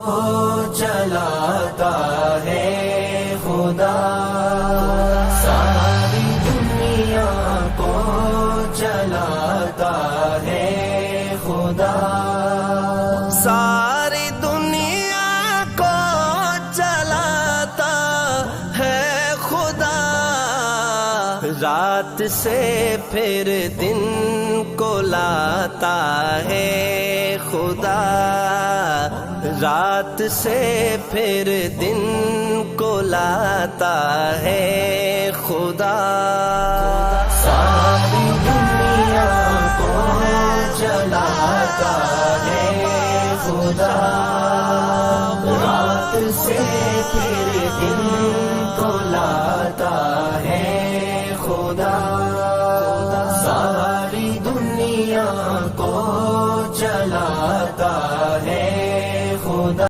چلاتا ہے خدا ساری دنیا کو چلاتا ہے خدا ساری دنیا کو چلاتا ہے خدا رات سے پھر دن کو لاتا ہے خدا رات سے پھر دن کو لاتا ہے خدا ساری دنیا کو چلاتا ہے خدا رات سے پھر دن